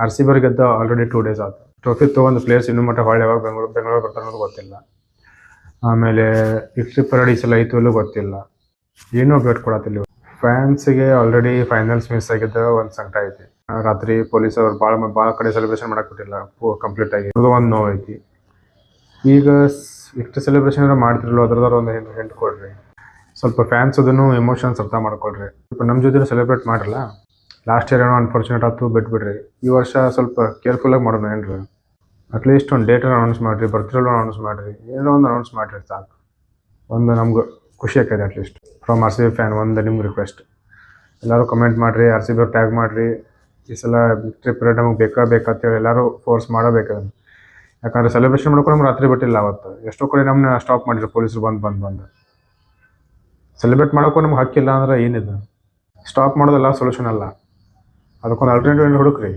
R C B ಗೆದ್ದ already 2 days ಆಯ್ತು. Trophy ತೊಗೊಂಡು ಪ್ಲೇಯರ್ಸ್ ಇನ್ನೂ ಮಟ್ಟ ಹೊಳ್ಳಿ ಯಾವಾಗ ಬೆಂಗಳೂರು ಬರ್ತಾರೆ ಅನ್ನೋದು ಗೊತ್ತಿಲ್ಲ. ಆಮೇಲೆ ವಿಕ್ಟ್ರಿ ಪರೇಡ್ ಈ ಸಲ ಐತು ಇಲ್ಲೂ ಗೊತ್ತಿಲ್ಲ. ಏನೂ ಅಪ್ಡೇಟ್ ಕೊಡತ್ತಿಲ್ಲ. ಫ್ಯಾನ್ಸಿಗೆ ಆಲ್ರೆಡಿ ಫೈನಲ್ಸ್ ಮಿಸ್ ಆಗಿದ್ದ ಒಂದು ಸಂಕಟ ಐತಿ. ರಾತ್ರಿ ಪೊಲೀಸ್ ಅವ್ರು ಭಾಳ ಕಡೆ ಸೆಲೆಬ್ರೇಷನ್ ಮಾಡಕ್ಕೆ ಬಿಟ್ಟಿಲ್ಲ ಕಂಪ್ಲೀಟ್ ಆಗಿ. ಅದು ಒಂದು ನೋವು ಐತಿ. ಈಗ ವಿಕ್ಟ್ರಿ ಸೆಲೆಬ್ರೇಷನ್ ಎಲ್ಲ ಮಾಡ್ತಿರಲ್ಲ ಅದ್ರದ್ದು ಒಂದು ಹಿಂಟ್ ಕೊಡ್ರಿ. ಸ್ವಲ್ಪ ಫ್ಯಾನ್ಸ್ ಅದನ್ನು ಎಮೋಷನ್ಸ್ ಅರ್ಥ ಮಾಡ್ಕೊಳ್ರಿ. ಸ್ವಲ್ಪ ನಮ್ಮ ಜೊತೆ ಸೆಲೆಬ್ರೇಟ್ ಮಾಡಿರಲ್ಲ. ಲಾಸ್ಟ್ ಇಯರ್ ಏನೋ ಅನ್ಫಾರ್ಚುನೇಟ್ ಆಯ್ತು ಬಿಟ್ಬಿಡ್ರಿ. ಈ ವರ್ಷ ಸ್ವಲ್ಪ ಕೇರ್ಫುಲ್ಲಾಗಿ ಮಾಡೋಣ ಏನ್ರಿ. ಅಟ್ಲೀಸ್ಟ್ ಒಂದು ಡೇಟ್ ಅನೌನ್ಸ್ ಮಾಡಿರಿ, ಬರ್ತಿರಲ್ಲ ಅನೌನ್ಸ್ ಮಾಡಿರಿ, ಏನೋ ಒಂದು ಅನೌನ್ಸ್ ಮಾಡಿರಿ ಸಾಕು. ಒಂದು ನಮ್ಗೆ ಖುಷಿ ಆಕೈತೆ at least. From R C B fan ಒಂದು ನಿಮ್ಗೆ ರಿಕ್ವೆಸ್ಟ್. ಎಲ್ಲರೂ ಕಮೆಂಟ್ ಮಾಡಿರಿ, ಆರ್ ಸಿ ಬಿ ಅವ್ರು ಟ್ಯಾಗ್ ಮಾಡಿರಿ. ಈ ಸಲ ವಿಕ್ಟ್ರಿ ಪರೇಡ್ ನಮಗೆ ಬೇಕಂತೇಳಿ ಎಲ್ಲರೂ ಫೋರ್ಸ್ ಮಾಡಬೇಕು. ಯಾಕಂದರೆ ಸೆಲೆಬ್ರೇಷನ್ ಮಾಡ್ಕೊಂಡು ನಮ್ಗೆ ರಾತ್ರಿ ಬಿಟ್ಟಿಲ್ಲ ಅವತ್ತು. ಎಷ್ಟೋ ಕಡೆ ನಮ್ಮನ್ನ ಸ್ಟಾಪ್ ಮಾಡಿದ್ರು ಪೊಲೀಸರು ಬಂದು ಸೆಲೆಬ್ರೇಟ್ ಮಾಡೋಕ್ಕೂ ನಮ್ಗೆ ಹಕ್ಕಿಲ್ಲ ಅಂದ್ರೆ ಏನಿದೆ. ಸ್ಟಾಪ್ ಮಾಡೋದಲ್ಲ ಸೊಲ್ಯೂಷನ್ ಅಲ್ಲ. ಅದಕ್ಕೊಂದು ಆಲ್ಟರ್ನೇಟಿವ್ ಹುಡುಕ್ರಿ.